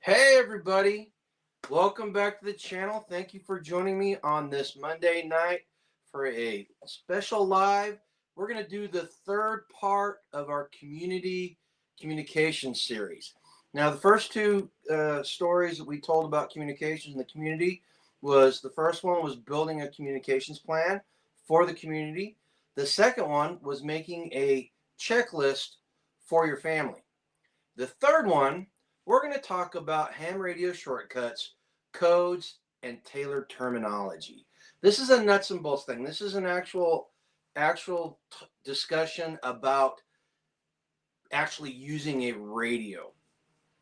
Hey everybody, welcome back to the channel. Thank you for joining me on this Monday night for a special live. We're going to do the third part of our community communication series. Now, the first two stories that we told about communications in the community was the first one was building a communications plan for the community. The second one was making a checklist for your family. The third one, we're going to talk about ham radio shortcuts, codes, and tailored terminology. This is a nuts and bolts thing. This is an actual discussion about actually using a radio,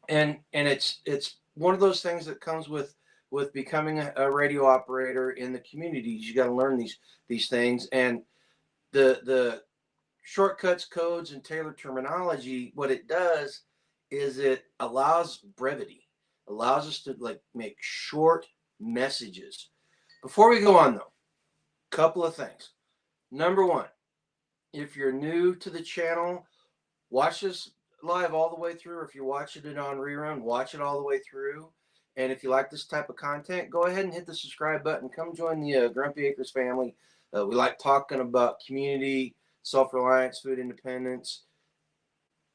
and it's one of those things that comes with becoming a radio operator in the communities. You got to learn these things, and the shortcuts, codes, and tailored terminology. What it does is it allows brevity, allows us to make short messages. Before we go on though, couple of things. Number one, if you're new to the channel, watch this live all the way through. If you're watching it on rerun, watch it all the way through. And if you like this type of content, go ahead and hit the subscribe button. Come join the Grumpy Acres family. We like talking about community, self-reliance, food independence,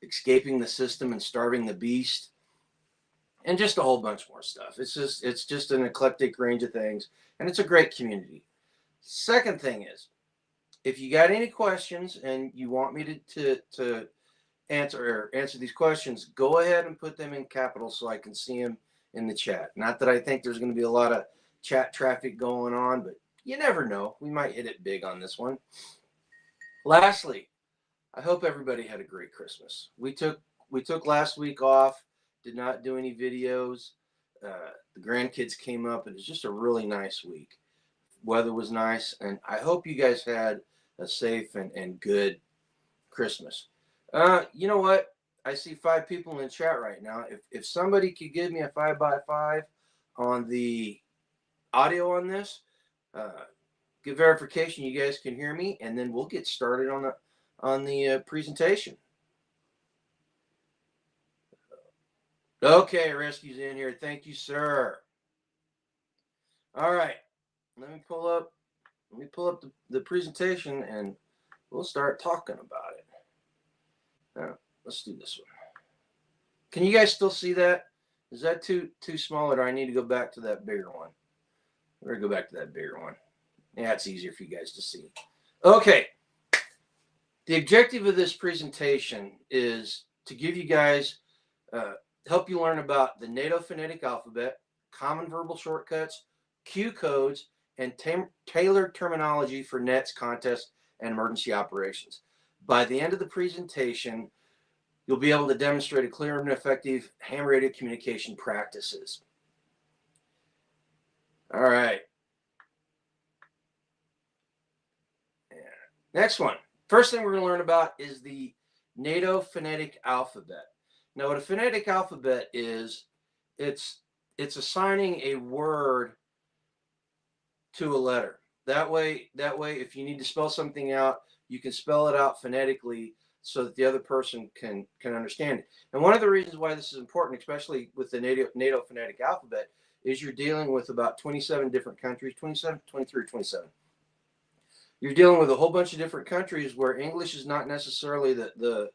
escaping the system and starving the beast, and just a whole bunch more stuff. It's just an eclectic range of things, and it's a great community. Second thing is, if you got any questions and you want me to answer these questions, go ahead and put them in capitals so I can see them in the chat. Not that I think there's going to be a lot of chat traffic going on, but you never know. We might hit it big on this one. Lastly, I hope everybody had a great Christmas. We took last week off, did not do any videos. The grandkids came up. It was just a really nice week. Weather was nice, and I hope you guys had a safe and good Christmas. You know what? I see 5 people in the chat right now. If somebody could give me a 5x5 on the audio on this, get verification you guys can hear me, and then we'll get started on the presentation. Okay, Rescue's in here. Thank you, sir. All right, let me pull up the presentation, and we'll start talking about it. Now, let's do this one. Can you guys still see that? Is that too small, or do I need to go back to that bigger one? We're gonna go back to that bigger one. Yeah, it's easier for you guys to see. Okay. The objective of this presentation is to give you guys, help you learn about the NATO phonetic alphabet, common verbal shortcuts, cue codes, and tailored terminology for nets, contests, and emergency operations. By the end of the presentation, you'll be able to demonstrate a clear and effective ham radio communication practices. All right. Next one. First thing we're going to learn about is the NATO phonetic alphabet. Now, what a phonetic alphabet is, it's assigning a word to a letter. That way, if you need to spell something out, you can spell it out phonetically so that the other person can understand it. And one of the reasons why this is important, especially with the NATO phonetic alphabet, is you're dealing with about 27 different countries, 27, 23, 27. You're dealing with a whole bunch of different countries where English is not necessarily the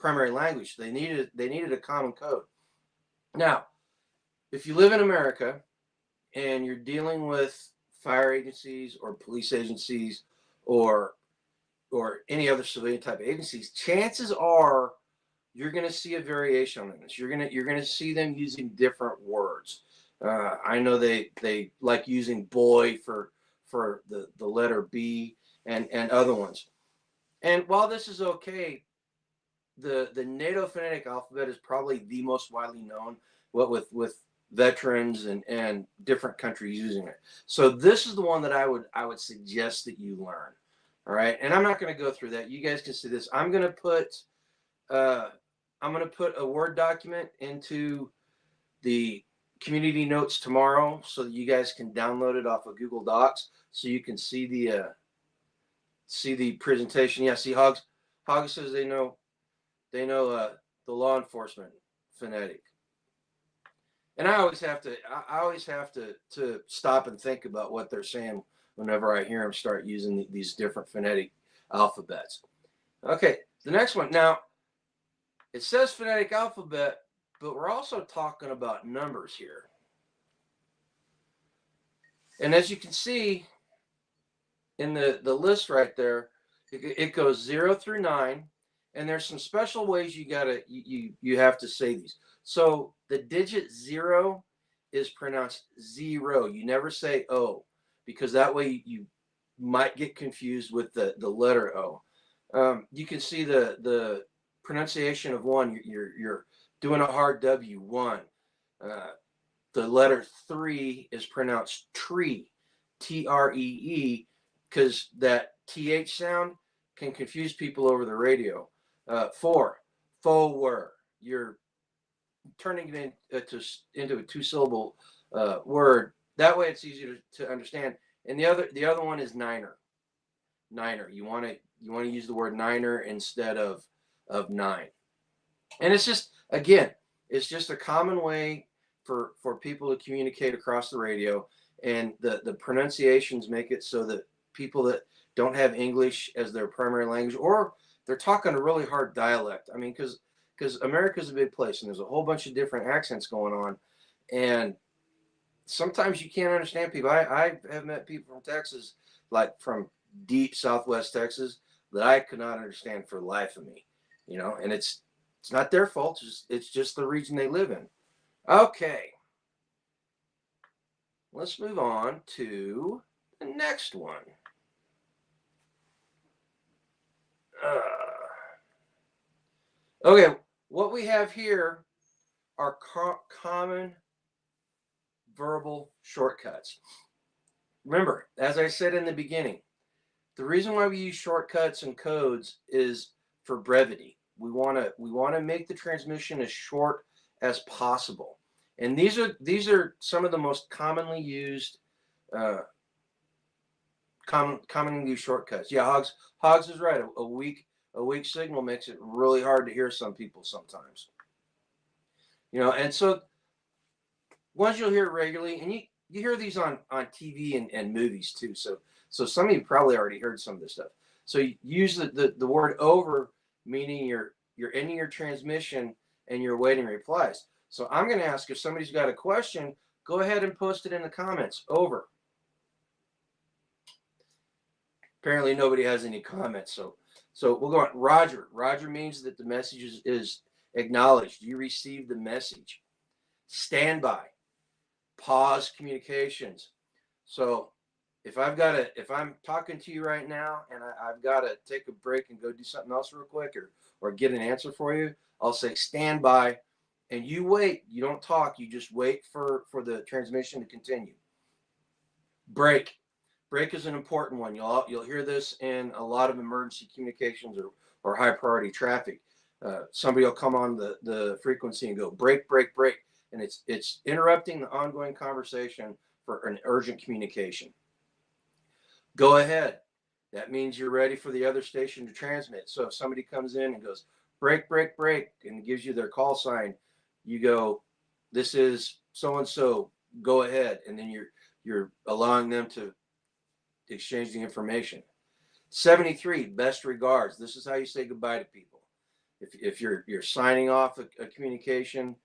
primary language. They needed a common code. Now, if you live in America and you're dealing with fire agencies or police agencies or any other civilian type of agencies, chances are you're going to see a variation on this. You're going to see them using different words. I know they like using boy for the letter B and other ones. And while this is okay, the NATO phonetic alphabet is probably the most widely known, what with veterans and different countries using it. So this is the one that I would suggest that you learn. All right, and I'm not going to go through that. You guys can see this. I'm going to put a Word document into the community notes tomorrow so that you guys can download it off of Google Docs so you can see the presentation. Yeah, see, Hogs says they know the law enforcement phonetic. And I always have to, to stop and think about what they're saying whenever I hear them start using these different phonetic alphabets. Okay, the next one. Now, it says phonetic alphabet, but we're also talking about numbers here. And as you can see in the list right there, it goes 0 through 9, and there's some special ways you have to say these. So the digit 0 is pronounced 0. You never say O, because that way you might get confused with the letter O. You can see the pronunciation of 1. You're doing a hard W, 1. The letter 3 is pronounced tree, Tree, because that TH sound can confuse people over the radio. 4, forward. You're turning it into a 2-syllable word. That way it's easier to understand. And the other one is niner. Niner. You want to use the word niner instead of 9. And it's just, again, it's just a common way for people to communicate across the radio, and the pronunciations make it so that people that don't have English as their primary language, or they're talking a really hard dialect. I mean, because America's a big place and there's a whole bunch of different accents going on, and sometimes you can't understand people. I have met people from Texas, like from deep Southwest Texas, that I could not understand for the life of me, and it's not their fault. It's just the region they live in. Okay, let's move on to the next one. Okay, what we have here are common verbal shortcuts. Remember, as I said in the beginning, the reason why we use shortcuts and codes is for brevity. We want to make the transmission as short as possible. And these are some of the most commonly used commonly used shortcuts. Yeah, Hogs is right. A weak signal makes it really hard to hear some people sometimes. And so ones you'll hear regularly, and you hear these on TV and movies too. So some of you probably already heard some of this stuff. So you use the word over, meaning you're ending your transmission and you're awaiting replies. So I'm going to ask, if somebody's got a question, go ahead and post it in the comments. Over. Apparently nobody has any comments. So we'll go on. Roger. Roger means that the message is acknowledged. You received the message. Standby. Pause communications. So if I'm talking to you right now and I've got to take a break and go do something else real quick, or get an answer for you, I'll say stand by, and you wait. You don't talk. You just wait for the transmission to continue. Break. Break is an important one. You'll hear this in a lot of emergency communications or high priority traffic. Somebody will come on the frequency and go break, break, break, and it's interrupting the ongoing conversation for an urgent communication. Go ahead. That means you're ready for the other station to transmit. So if somebody comes in and goes break, break, break, and gives you their call sign, you go, this is so and so. Go ahead, and then you're allowing them to exchange the information. 73, best regards. This is how you say goodbye to people. If you're signing off a communication,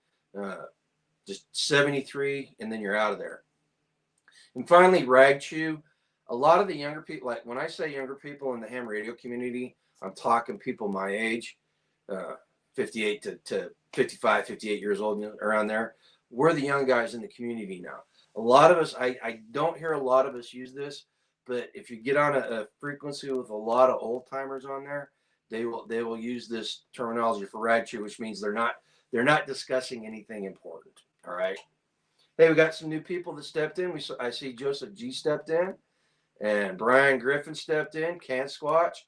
just 73, and then you're out of there. And finally, rag chew. A lot of the younger people, like when I say younger people in the ham radio community, I'm talking people my age, 58 to 55, 58 years old, around there. We're the young guys in the community now. A lot of us, I don't hear a lot of us use this, but if you get on a frequency with a lot of old timers on there, they will use this terminology for rag chew, which means they're not discussing anything important. All right. Hey, we got some new people that stepped in. I see Joseph G stepped in, and Brian Griffin stepped in. Can't Squatch.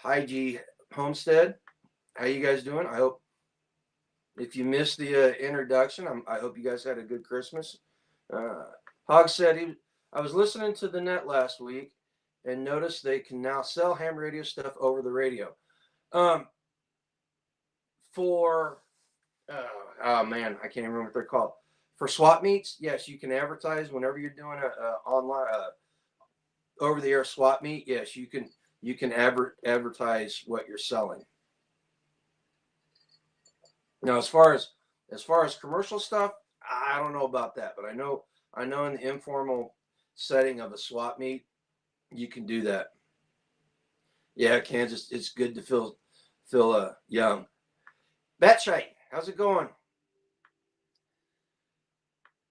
Hi G Homestead. How you guys doing? I hope, if you missed the introduction, I hope you guys had a good Christmas. Hog said I was listening to the net last week and noticed they can now sell ham radio stuff over the radio. For oh man, I can't even remember what they're called. For swap meets, yes, you can advertise whenever you're doing a online over the air swap meet. Yes, you can advertise what you're selling. Now, as far as commercial stuff, I don't know about that, but I know in the informal setting of a swap meet, you can do that. Yeah, Kansas, it's good to feel young. Batshite, how's it going?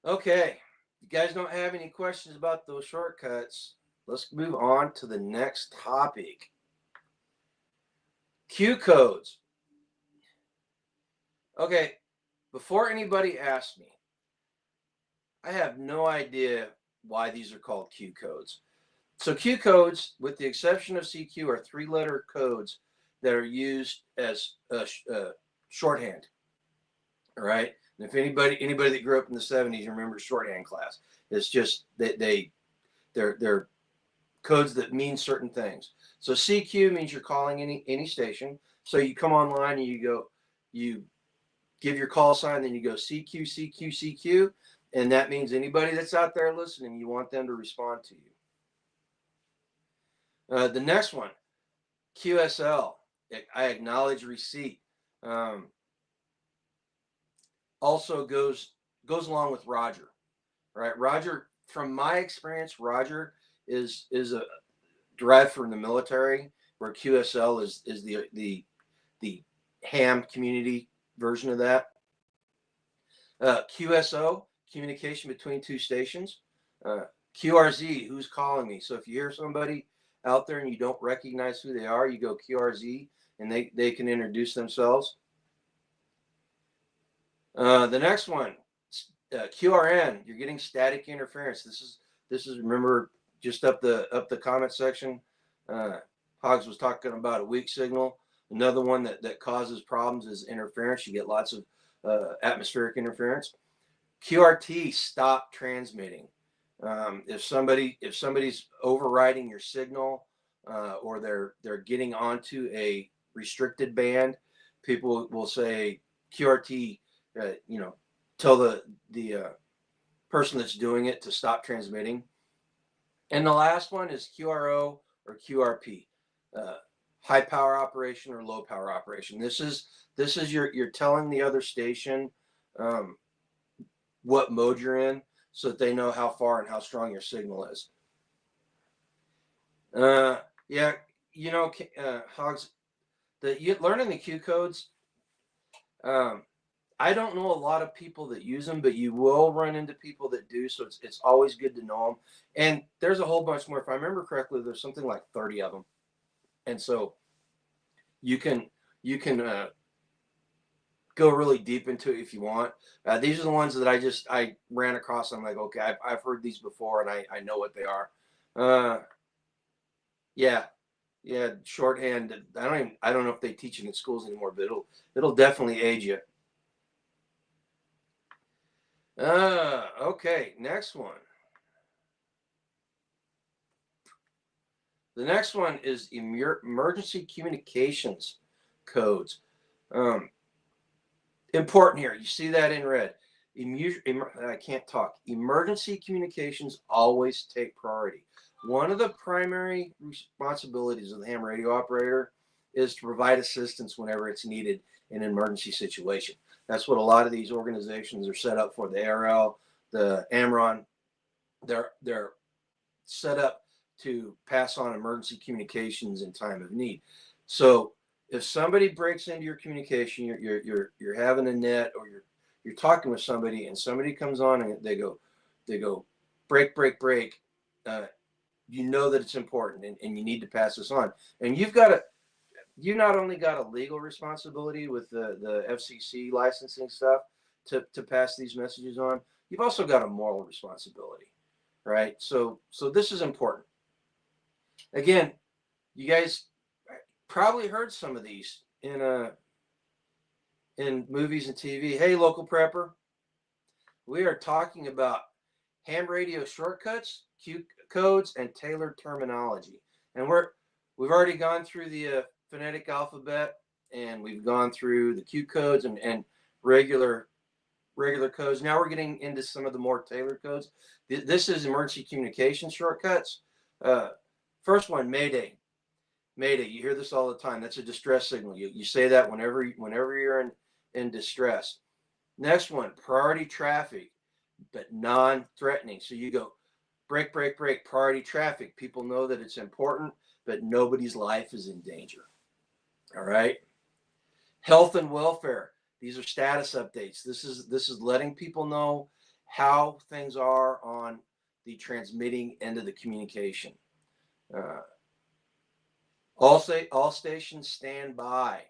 Okay, you guys don't have any questions about those shortcuts. Let's move on to the next topic. Q codes. Okay, before anybody asks me, I have no idea why these are called Q codes. So Q codes, with the exception of CQ, are three-letter codes that are used as shorthand. All right. And if anybody that grew up in the 70s remembers shorthand class, it's just that they're codes that mean certain things. So CQ means you're calling any station. So you come online and you give your call sign, then you go CQ, CQ, CQ, and that means anybody that's out there listening, you want them to respond to you. The next one, QSL, I acknowledge receipt. Also goes along with Roger, right? Roger, from my experience, Roger is a derived from the military, where QSL is the ham community version of that. QSO, communication between two stations. QRZ, who's calling me? So if you hear somebody out there and you don't recognize who they are, you go QRZ, and they can introduce themselves. The next one, QRN, you're getting static interference. This is remember, just up the comment section. Hogs was talking about a weak signal. Another one that causes problems is interference. You get lots of atmospheric interference. QRT, stop transmitting. If somebody's overriding your signal, or they're getting onto a restricted band, people will say QRT. Tell the person that's doing it to stop transmitting. And the last one is QRO or QRP, high power operation or low power operation. This is you're telling the other station what mode you're in, so that they know how far and how strong your signal is. Yeah, Hogs, learning the Q codes. I don't know a lot of people that use them, but you will run into people that do. So it's always good to know them. And there's a whole bunch more. If I remember correctly, there's something like 30 of them. And so you can go really deep into it if you want. These are the ones that I ran across. I'm like, okay, I've heard these before, and I know what they are. Yeah, shorthand. I don't know if they teach it in schools anymore, but it'll definitely age you. Okay, next one. The next one is emergency communications codes. Important here. You see that in red. I can't talk. Emergency communications always take priority. One of the primary responsibilities of the ham radio operator is to provide assistance whenever it's needed in an emergency situation. That's what a lot of these organizations are set up for. The ARL, the AMRON, they're set up to pass on emergency communications in time of need. So if somebody breaks into your communication, you're having a net, or you're talking with somebody, and somebody comes on and they go break, you know that it's important, and you need to pass this on. And you not only got a legal responsibility with the FCC licensing stuff to pass these messages on, you've also got a moral responsibility, right? So this is important. Again, you guys probably heard some of these in movies and TV. Hey, local prepper, we are talking about ham radio shortcuts, Q codes, and tailored terminology. And we've already gone through the phonetic alphabet, and we've gone through the Q codes and regular regular codes. Now we're getting into some of the more tailored codes. This is emergency communication shortcuts. First one, Mayday. Mayday. You hear this all the time. That's a distress signal. You say that whenever you're in distress. Next one, priority traffic, but non-threatening. So you go break, break, break, priority traffic. People know that it's important, but nobody's life is in danger. All right. Health and welfare. These are status updates. This is letting people know how things are on the transmitting end of the communication. All stations stand by.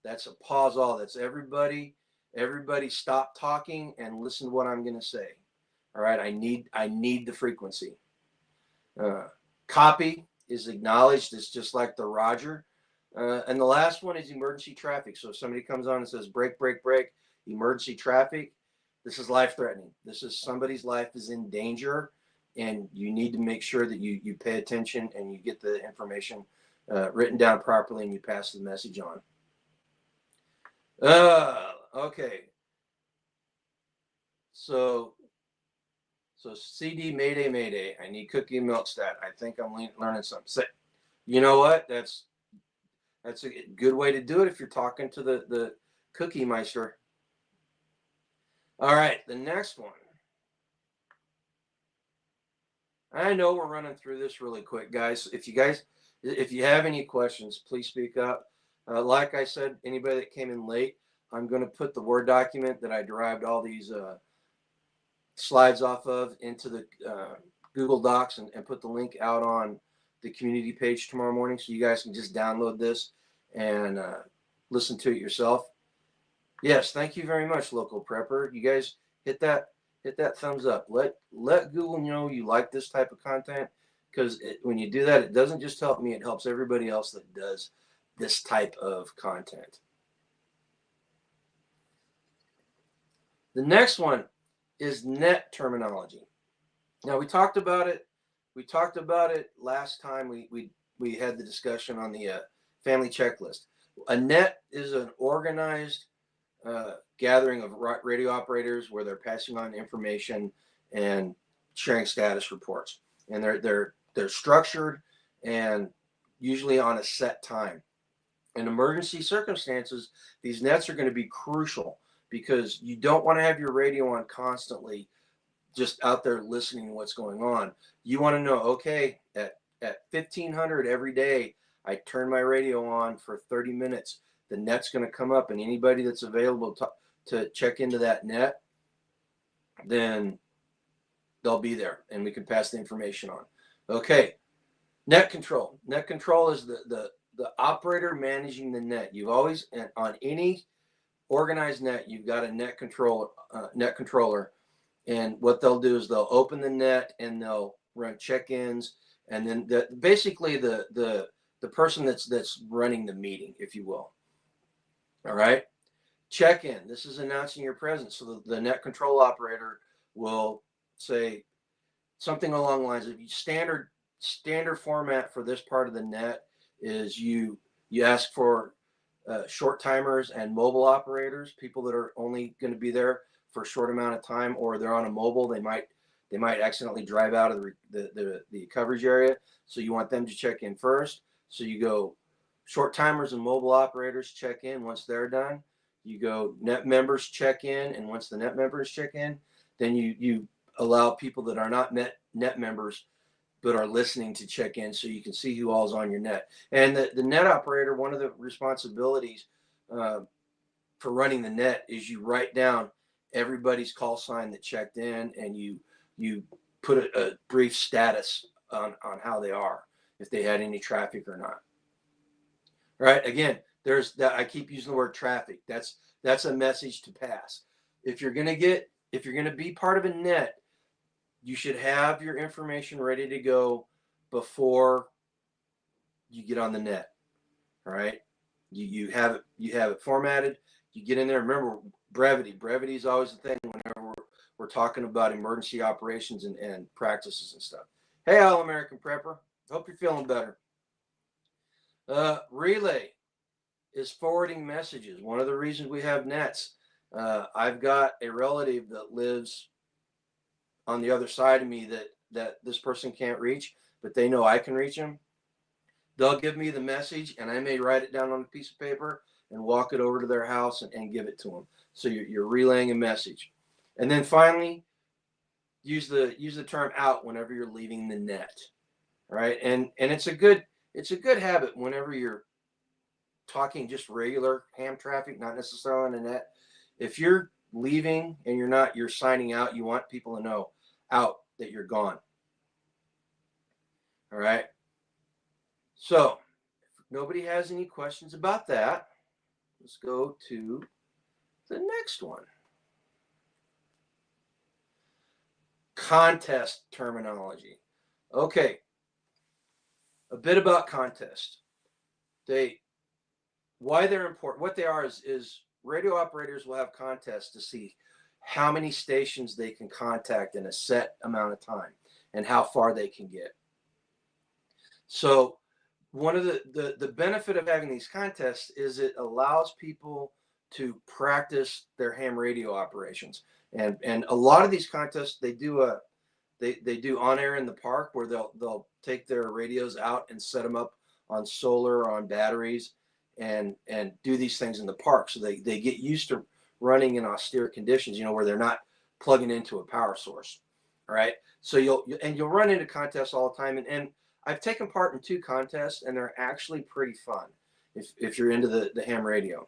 That's a pause all. That's everybody stop talking and listen to what I'm going to say. All right, I need the frequency. Copy is acknowledged. It's just like the Roger. And the last one is emergency traffic. So if somebody comes on and says break, break, break, emergency traffic, this is life threatening. This is somebody's life is in danger, and you need to make sure that you pay attention and you get the information written down properly and you pass the message on. Okay. So CD, Mayday, Mayday. I need cookie milk stat. I think I'm learning something. You know what? That's a good way to do it if you're talking to the cookie meister. All right, the next one. I know we're running through this really quick, guys. If you have any questions, please speak up. Like I said, anybody that came in late, I'm going to put the Word document that I derived all these slides off of into the Google Docs and put the link out on the community page tomorrow morning, so you guys can just download this and listen to it yourself. Yes, thank you very much, local prepper. You guys hit that thumbs up. Let Google know you like this type of content, because when you do that, it doesn't just help me, it helps everybody else that does this type of content. The next one is net terminology. Now we talked about it. We talked about it last time we had the discussion on the family checklist. A net is an organized gathering of radio operators where they're passing on information and sharing status reports, and they're structured and usually on a set time. In emergency circumstances, these nets are going to be crucial, because you don't want to have your radio on constantly just out there listening to what's going on. You want to know, okay, at 1500 every day, I turn my radio on for 30 minutes. The net's going to come up, and anybody that's available to check into that net, then they'll be there, and we can pass the information on. Okay, net control. Net control is the operator managing the net. You've always, on any organized net, you've got a net controller, and what they'll do is they'll open the net and they'll run check-ins, and then basically the person that's running the meeting, if you will. All right, check-in. This is announcing your presence. So the net control operator will say something along the lines of standard format for this part of the net is you ask for short timers and mobile operators, people that are only going to be there for a short amount of time, or they're on a mobile. They might accidentally drive out of the coverage area, so you want them to check in first. So you go short timers and mobile operators check in. Once they're done, you go net members check in, and once the net members check in, then you allow people that are not net members but are listening to check in, so you can see who all's on your net. And the net operator, one of the responsibilities for running the net is you write down everybody's call sign that checked in, and you put a brief status on how they are, if they had any traffic or not. All right, again, there's that. I keep using the word traffic. That's a message to pass. If you're gonna be part of a net, you should have your information ready to go before you get on the net. All right, you have it formatted. You get in there. Remember, brevity. Brevity is always the thing whenever we're talking about emergency operations and practices and stuff. Hey, All American Prepper. Hope you're feeling better. Relay is forwarding messages. One of the reasons we have nets I've got a relative that lives on the other side of me that this person can't reach, but they know I can reach them. They'll give me the message, and I may write it down on a piece of paper and walk it over to their house and give it to them. So you're relaying a message. And then finally, use the term out whenever you're leaving the net. Right? And it's a good habit whenever you're talking just regular ham traffic, not necessarily on the net. If you're leaving and you're signing out, you want people to know out that you're gone. All right. So if nobody has any questions about that, let's go to the next one. Contest terminology. Okay. A bit about contest. Why they're important. What they are is radio operators will have contests to see how many stations they can contact in a set amount of time and how far they can get. So one of the benefit of having these contests is it allows people to practice their ham radio operations. And a lot of these contests they do on air in the park where they'll take their radios out and set them up on solar or on batteries and do these things in the park. So they get used to running in austere conditions, where they're not plugging into a power source. All right. So you'll run into contests all the time. And I've taken part in 2 contests, and they're actually pretty fun if you're into the ham radio.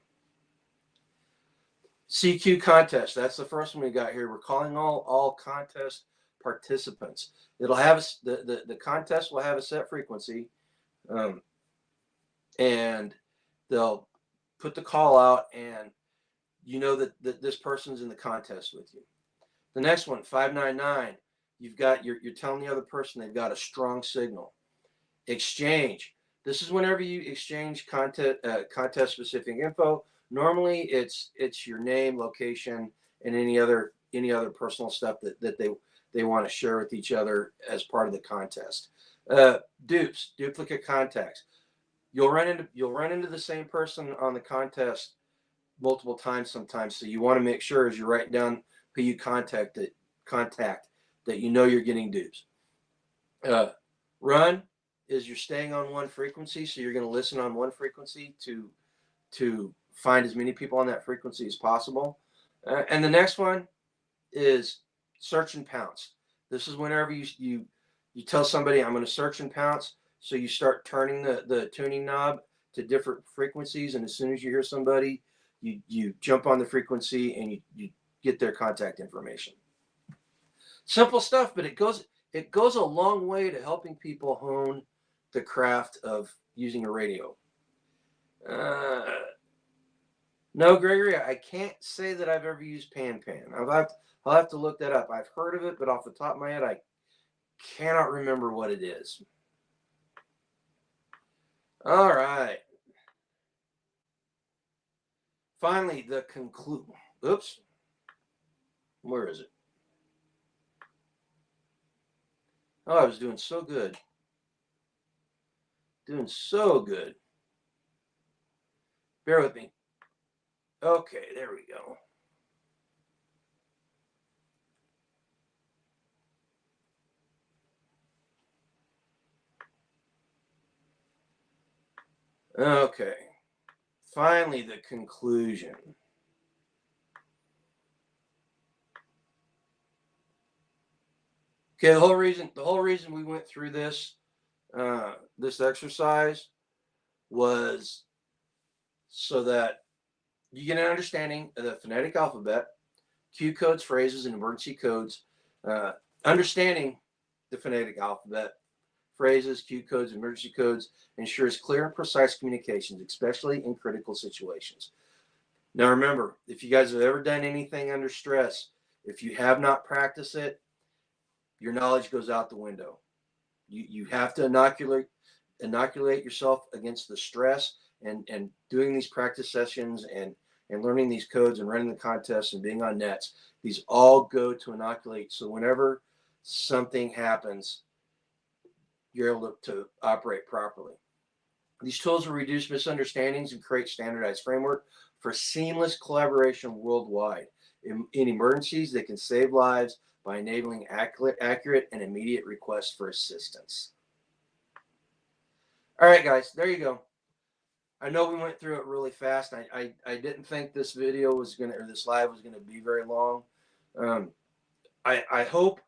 CQ contest. That's the first one we got here. We're calling all contest participants. It'll have the contest will have a set frequency, and they'll put the call out, and that this person's in the contest with you. The next one, 599. You're telling the other person they've got a strong signal. Exchange. This is whenever you exchange contest specific info. Normally it's your name, location, and any other personal stuff that they want to share with each other as part of the contest. Dupes, duplicate contacts. You'll run into the same person on the contest multiple times sometimes. So you want to make sure as you're writing down who you contact that you're getting dupes. Run is you're staying on one frequency, so you're going to listen on one frequency to find as many people on that frequency as possible. And the next one is search and pounce. This is whenever you tell somebody I'm going to search and pounce. So you start turning the tuning knob to different frequencies, and as soon as you hear somebody, you jump on the frequency and you get their contact information. Simple stuff, but it goes a long way to helping people hone the craft of using a radio. No, Gregory, I can't say that I've ever used pan. I'll have to look that up. I've heard of it, but off the top of my head, I cannot remember what it is. All right. Finally, the conclusion. Oops. Where is it? Oh, I was doing so good. Doing so good. Bear with me. Okay, there we go. Okay. Finally, the conclusion. Okay, the whole reason we went through this exercise was so that you get an understanding of the phonetic alphabet, cue codes, phrases, and emergency codes. Understanding the phonetic alphabet, phrases, cue codes, emergency codes ensures clear and precise communications, especially in critical situations. Now remember, if you guys have ever done anything under stress, if you have not practiced it, your knowledge goes out the window. You have to inoculate yourself against the stress, and doing these practice sessions and learning these codes and running the contests and being on nets. These all go to inoculate. So whenever something happens, you're able to operate properly. These tools will reduce misunderstandings and create standardized framework for seamless collaboration worldwide. In emergencies, they can save lives by enabling accurate and immediate requests for assistance. All right, guys, there you go. I know we went through it really fast. I didn't think this video was going to, or this live was going to be very long. I hope,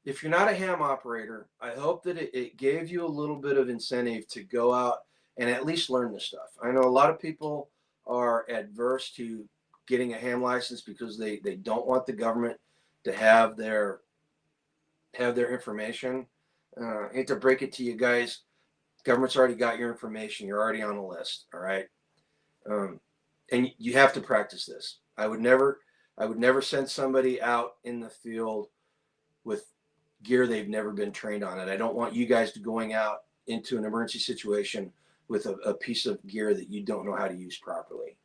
if you're not a ham operator, I hope that it gave you a little bit of incentive to go out and at least learn this stuff. I know a lot of people are adverse to getting a ham license because they don't want the government to have their information. I hate to break it to you guys. Government's already got your information. You're already on the list. All right. And you have to practice this. I would never send somebody out in the field with gear they've never been trained on. And I don't want you guys to going out into an emergency situation with a piece of gear that you don't know how to use properly.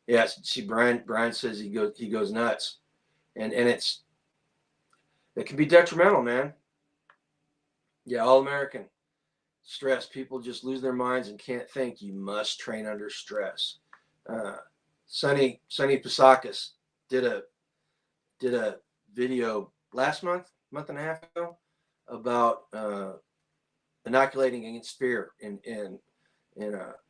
Yes, see, Brian says he goes nuts, and it can be detrimental, man. Yeah, all American stress. People just lose their minds and can't think. You must train under stress. Sonny Pasakis did a video last month and a half ago about inoculating against fear in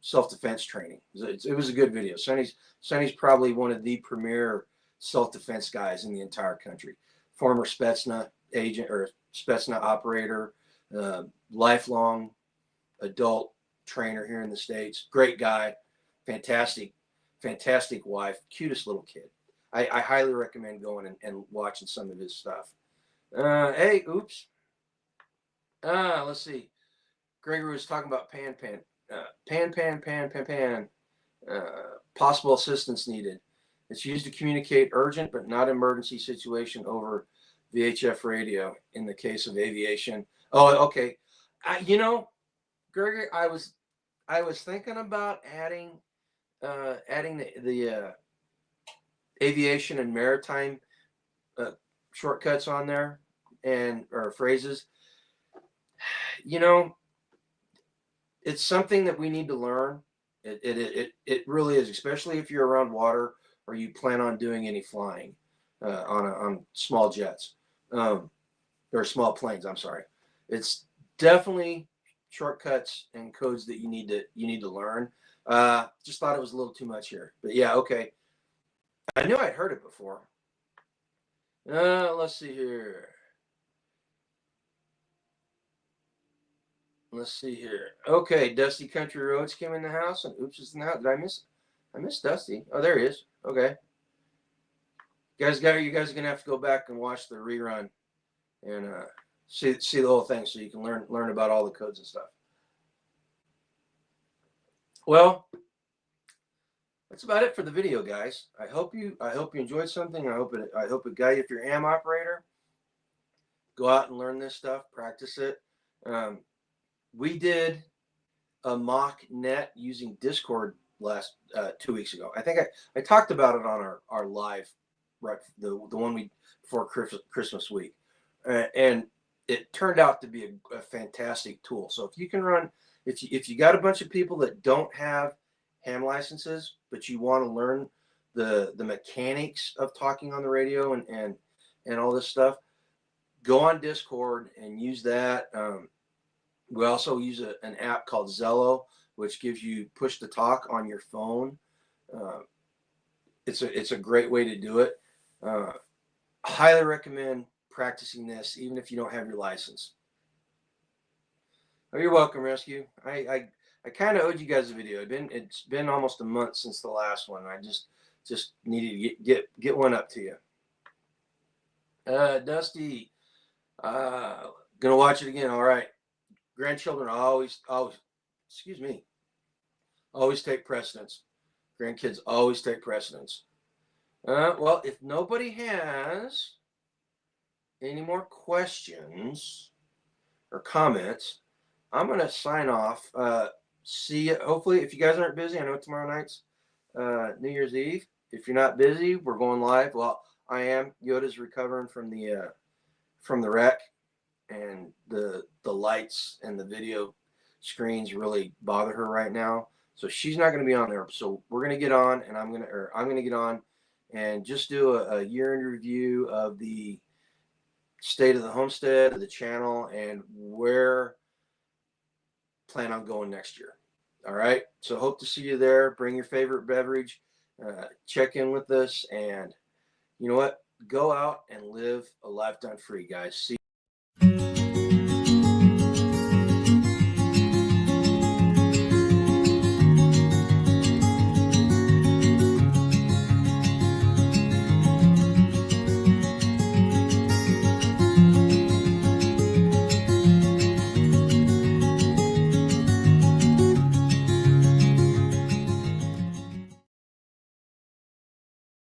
self-defense training. It was a good video. Sonny's probably one of the premier self-defense guys in the entire country. Former Spetsnaz agent or Spetsnaz operator, lifelong adult trainer here in the States. Great guy, fantastic wife, cutest little kid. I highly recommend going and watching some of his stuff. Hey, oops. Let's see. Gregory was talking about pan. Possible assistance needed. It's used to communicate urgent but not emergency situation over VHF radio in the case of aviation. Oh, okay. Gregory, I was thinking about adding the aviation and maritime shortcuts on there or phrases. It's something that we need to learn. It really is, especially if you're around water or you plan on doing any flying on small jets or small planes. I'm sorry. It's definitely shortcuts and codes that you need to learn. Just thought it was a little too much here, but yeah, okay. I knew I'd heard it before. Let's see here. Okay, Dusty Country Roads came in the house, and oops is in the house. Did I miss Dusty? Oh, there he is. Okay. You guys are gonna have to go back and watch the rerun and see the whole thing so you can learn about all the codes and stuff. Well, that's about it for the video, guys. I hope you enjoyed something. I hope it got you. If you're a ham operator, go out and learn this stuff, practice it. We did a mock net using Discord last 2 weeks ago. I think I talked about it on our live, right, the one before Christmas week, and it turned out to be a fantastic tool. So if you can run, if you got a bunch of people that don't have ham licenses, but you want to learn the mechanics of talking on the radio and all this stuff, go on Discord and use that. We also use an app called Zello, which gives you push to talk on your phone. It's a great way to do it. Highly recommend practicing this, even if you don't have your license. Oh, you're welcome, Rescue. I kind of owed you guys a video. It's been almost a month since the last one. I just needed to get one up to you. Dusty, gonna watch it again. All right. Grandchildren always take precedence. Grandkids always take precedence. Well, if nobody has any more questions or comments, I'm going to sign off. See you. Hopefully, if you guys aren't busy, I know tomorrow night's New Year's Eve. If you're not busy, we're going live. Well, I am. Yoda's recovering from the wreck, and the lights and the video screens really bother her right now. So she's not going to be on there. So we're going to get on, and I'm going to get on and just do a year in review of the state of the homestead, of the channel, and where plan on going next year. All right. So hope to see you there. Bring your favorite beverage. Check in with us, and you know what? Go out and live a lifetime free, guys. See